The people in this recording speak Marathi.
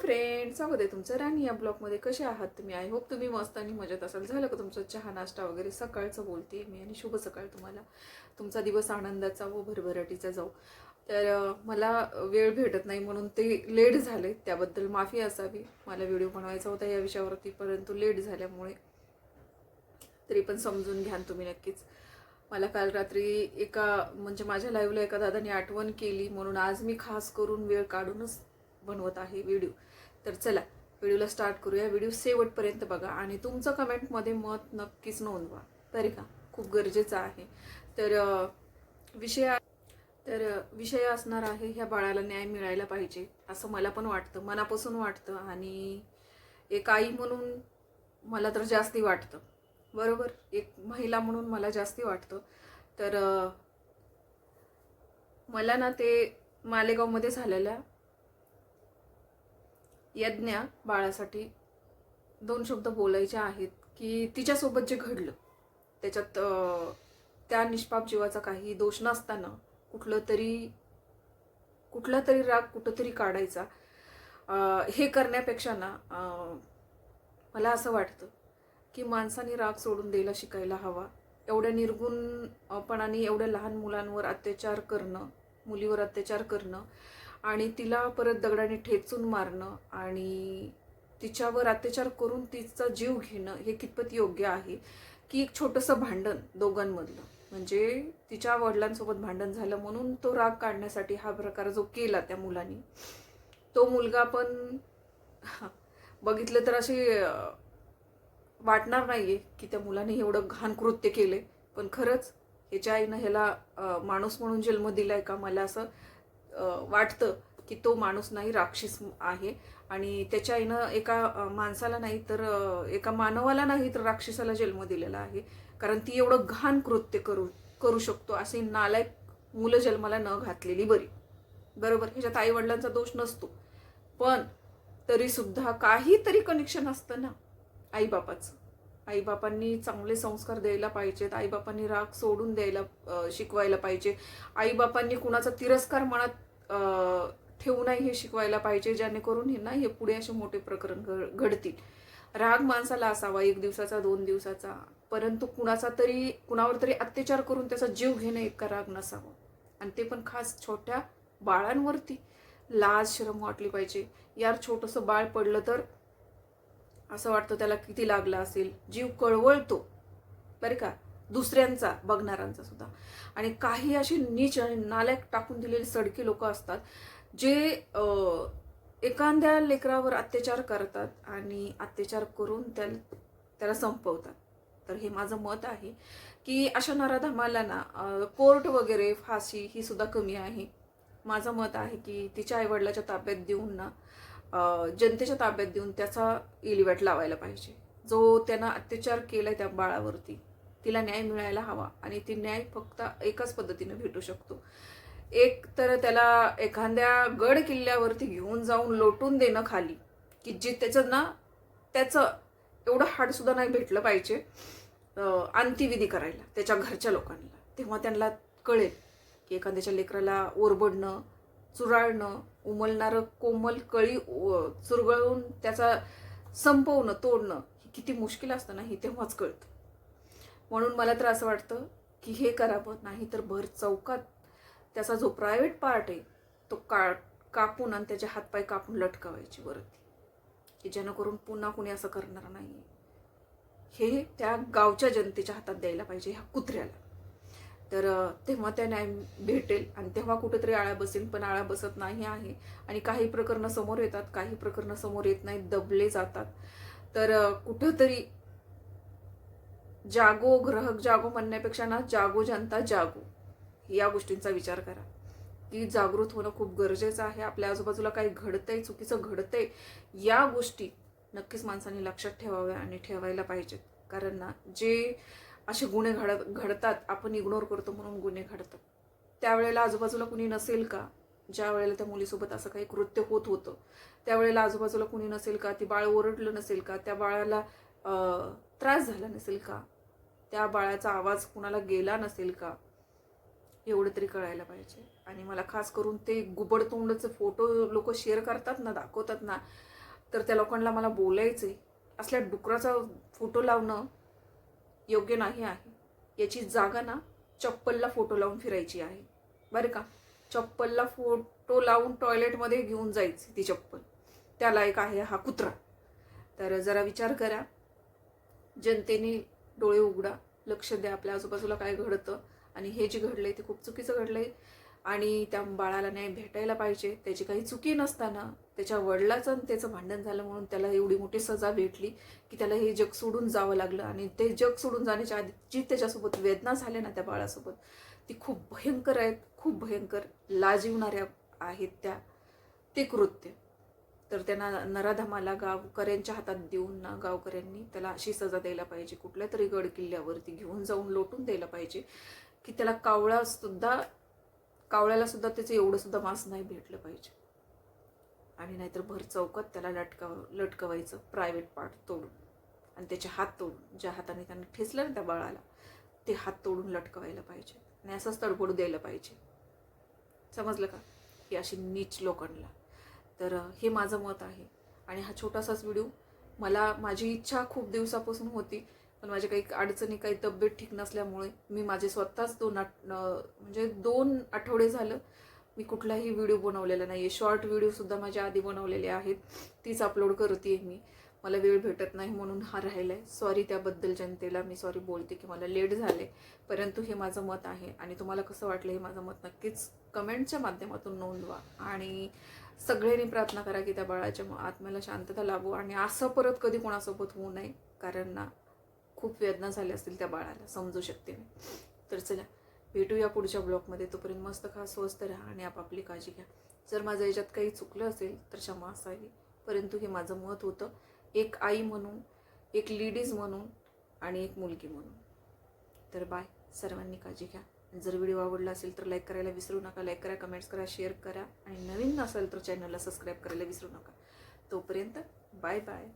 फ्रेंड, स्वागत आहे तुमचं राणी या ब्लॉगमध्ये. कसे आहात तुम्ही? आय होप तुम्ही मस्त आणि मजेत असाल. झालं का तुमचं चहा नाश्ता वगैरे? सकाळचं बोलते मी आणि शुभ सकाळ तुम्हाला. तुमचा दिवस आनंदाचा व भरभराटीचा जाऊ. तर मला वेळ भेटत नाही म्हणून ते लेट झाले, त्याबद्दल माफी असावी. मला व्हिडिओ बनवायचा होता या विषयावरती, परंतु लेट झाल्यामुळे तरी पण समजून घ्या तुम्ही नक्कीच. मला काल रात्री म्हणजे माझ्या लाईव्हला एका दादाने आठवण केली, म्हणून आज मी खास करून वेळ काढूनच बनवत आहे व्हिडिओ. तर चला व्हिडिओला स्टार्ट करूया. व्हिडिओ शेवटपर्यंत बघा आणि तुमचं कमेंटमध्ये मत नक्कीच नोंदवा, बरे का? खूप गरजेचं आहे. तर विषय असणार आहे, ह्या बाळाला न्याय मिळायला पाहिजे असं मला पण वाटतं, मनापासून वाटतं. आणि एक आई म्हणून मला तर जास्ती वाटतं, बरोबर? एक महिला म्हणून मला जास्ती वाटतं. तर मला ना ते मालेगावमध्ये झालेल्या यज्ञ बाळासाठी 2 शब्द बोलायचे आहेत. की तिच्यासोबत जे घडलं त्याच्यात त्या निष्पाप जीवाचा काही दोष नसताना कुठला तरी राग कुठंतरी काढायचा, हे करण्यापेक्षा ना मला असं वाटतं की माणसाने राग सोडून द्यायला शिकायला हवा. एवढ्या निर्गुणपणाने एवढ्या लहान मुलांवर अत्याचार करणं, मुलीवर अत्याचार करणं आणि तिला परत दगडाने ठेचून मारणं आणि तिच्यावर अत्याचार करून तिचा जीव घेणं हे कितपत योग्य आहे? की एक छोटंसं भांडण दोघांमधलं, म्हणजे तिच्या वडिलांसोबत भांडण झालं म्हणून तो राग काढण्यासाठी हा प्रकार जो केला त्या मुलांनी, तो मुलगा पण बघितलं तर असे वाटणार नाहीये की त्या मुलाने एवढं घाण कृत्य केले. पण खरंच ह्याच्या आईनं ह्याला माणूस म्हणून जन्म दिलाय का? मला असं वाटतं की तो माणूस नाही, राक्षस आहे. आणि त्याच्या आईनं एका माणसाला नाही तर एका मानवाला नाही तर राक्षसाला जन्म दिलेला आहे. कारण ती एवढं घाण कृत्य करू शकतो असे नालायक मुलं जन्माला न घातलेली बरी, बरोबर? ह्याच्यात आई वडिलांचा दोष नसतो, पण तरी सुद्धा काहीतरी कनेक्शन असतं ना आईबापाचं. आईबापांनी चांगले संस्कार द्यायला पाहिजेत. आईबापांनी राग सोडून द्यायला शिकवायला पाहिजे. आईबापांनी कुणाचा तिरस्कार मनात ठेवू नये हे शिकवायला पाहिजे, जेणेकरून हे ना हे पुढे असे मोठे प्रकरण घडतील. राग माणसाला असावा 1 दिवसाचा 2 दिवसाचा, परंतु कुणावर तरी अत्याचार करून त्याचा जीव घेणे इतका राग नसावा. आणि ते पण खास छोट्या बाळांवरती. लाज शरम वाटली पाहिजे. यार छोटंसं बाळ पडलं तर असं वाटतं त्याला किती लागलं असेल, जीव कळवळतो बरं का, दुसऱ्यांचा, बघणाऱ्यांचा सुद्धा. आणि काही अशी नीच आणि नालायक टाकून दिलेले सडकी लोक असतात जे एखाद्या लेकरावर अत्याचार करतात आणि अत्याचार करून त्याला संपवतात. तर हे माझं मत आहे की अशा नराधमाला ना कोर्ट वगैरे फाशी ही सुद्धा कमी आहे. माझं मत आहे की तिच्या आईवडिलाच्या ताब्यात देऊन ना जनतेच्या ताब्यात देऊन त्याचा इलिवेट लावायला पाहिजे. जो त्यानं अत्याचार केलाय त्या बाळावरती, तिला न्याय मिळायला हवा. आणि ती न्याय फक्त एकाच पद्धतीने भेटू शकतो. एक तर त्याला एखाद्या गड किल्ल्यावरती घेऊन जाऊन लोटून देणं खाली, की जे त्याचं एवढं हाड सुद्धा नाही भेटलं पाहिजे अंत्यविधी करायला त्याच्या घरच्या लोकांना. तेव्हा त्यांना कळेल की एखाद्याच्या लेकराला ओरबडणं, चुराळणं, उमलणारं कोमल कळी चुरगळून त्याचा संपवणं, तोडणं हे किती मुश्किल असतं ना, हे तेव्हाच कळतं. म्हणून मला तर असं वाटतं की हे करावं, नाही तर भर चौकात त्याचा जो प्रायव्हेट पार्ट आहे तो कापून आणि त्याचे हातपाय कापून लटकावायची वरती, की जेणेकरून पुन्हा कुणी असं करणार नाही. हे त्या गावच्या जनतेच्या हातात द्यायला पाहिजे ह्या कुत्र्याला. तर तेव्हा त्या न्याय भेटेल आणि तेव्हा कुठेतरी आळा बसेल. पण आळा बसत नाही आहे. आणि काही प्रकरणं समोर येतात, काही प्रकरणं समोर येत नाहीत, दबले जातात. तर कुठंतरी जागो ग्राहक जागो म्हणण्यापेक्षा ना जागो जनता जागो या गोष्टींचा विचार करा. की जागृत होणं खूप गरजेचं आहे. आपल्या आजूबाजूला काही घडतंय, चुकीचं घडतंय, या गोष्टी नक्कीच माणसांनी लक्षात ठेवाव्या आणि ठेवायला पाहिजेत. कारण ना जे असे गुन्हे घडतात, आपण इग्नोर करतो म्हणून गुन्हे घडतात. त्यावेळेला आजूबाजूला कुणी नसेल का? ज्या वेळेला त्या मुलीसोबत असं काही कृत्य होत होतं त्यावेळेला आजूबाजूला कुणी नसेल का? ती बाळ ओरडलं नसेल का? त्या बाळाला त्रास झाला नसेल का? त्या बाळाचा आवाज कुणाला गेला नसेल का? एवढं तरी कळायला पाहिजे. आणि मला खास करून ते गुबडतोंडचे फोटो लोक शेअर करतात ना, दाखवतात ना, तर त्या लोकांना मला बोलायचे, असल्या डुकराचा फोटो लावणं योग्य नाही आहे. याची जागा ना चप्पलला फोटो लावून फिरायची आहे बरं का. चप्पलला फोटो लावून टॉयलेटमध्ये घेऊन जायची ती चप्पल, त्याला एक आहे हा कुत्रा. तर जरा विचार करा, जनतेने डोळे उघडा, लक्ष द्या आपल्या आजूबाजूला काय घडतं. आणि हे जे घडलंय ते खूप चुकीचं घडलंय. आणि त्या बाळाला न्याय भेटायला पाहिजे. त्याची काही चुकी नसताना त्याच्या वडिलाचं आणि त्याचं भांडण झालं म्हणून त्याला एवढी मोठी सजा भेटली की त्याला हे जग सोडून जावं लागलं. आणि ते जग सोडून जाण्याच्या आधी जी त्याच्यासोबत वेदना झाल्या ना त्या बाळासोबत, ती खूप भयंकर आहेत, खूप भयंकर, लाजिवणाऱ्या आहेत त्या ते कृत्य. तर त्यांना नराधमाला गावकऱ्यांच्या हातात देऊन ना गावकऱ्यांनी त्याला अशी सजा द्यायला पाहिजे, कुठल्या तरी गड किल्ल्यावरती घेऊन जाऊन लोटून द्यायला पाहिजे की त्याला कावळ्याला सुद्धा त्याचं एवढं सुद्धा मांस नाही भेटलं पाहिजे. आणि नाहीतर भर चौकात त्याला लटकवायचं, प्रायव्हेट पार्ट तोडून आणि त्याचे हात तोडून, ज्या हाताने त्याने ठेचलं ना त्या बाळाला ते हात तोडून लटकवायला पाहिजे. आणि असंच तडफडू द्यायला पाहिजे. समजलं का, ही अशी नीच लोकांना. तर हे माझं मत आहे. आणि हा छोटासाच व्हिडिओ, माझी इच्छा खूप दिवसापासून होती, पण माझ्या काही अडचणी, काही तब्येत ठीक नसल्यामुळे मी माझे स्वतःच 2 आठवडे झालं मी कुठलाही व्हिडिओ बनवलेला नाही आहे. शॉर्ट व्हिडिओसुद्धा माझ्या आधी बनवलेले आहेत, तीच अपलोड करते मी. मला वेळ भेटत नाही म्हणून हा राहिला आहे. सॉरी त्याबद्दल जनतेला मी सॉरी बोलते की मला लेट झाले. परंतु हे माझं मत आहे आणि तुम्हाला कसं वाटलं हे माझं मत नक्कीच कमेंटच्या माध्यमातून नोंदवा. आणि सगळ्यांनी प्रार्थना करा की त्या बाळाच्या आत्म्याला शांतता लाभो आणि असं परत कधी कोणासोबत होऊ नये. कारण ना खूप वेदना झाल्या असतील त्या बाळाला, समजू शकते मी. तर चला भेटूया पुढच्या ब्लॉगमध्ये. तोपर्यंत मस्त खा, स्वस्त राहा आणि आपापली काळजी घ्या. जर माझं याच्यात काही चुकलं असेल तर क्षमा असावी, परंतु हे माझं मत होतं, एक आई म्हणून, एक लेडीज म्हणून आणि एक मुलगी म्हणून. तर बाय, सर्वांनी काळजी घ्या. जर व्हिडिओ आवडला असेल तर लाईक करायला विसरू नका. लाईक करा, कमेंट्स करा, शेअर करा आणि नवीन नसेल तर चॅनलला सबस्क्राईब करायला विसरू नका. तोपर्यंत बाय बाय.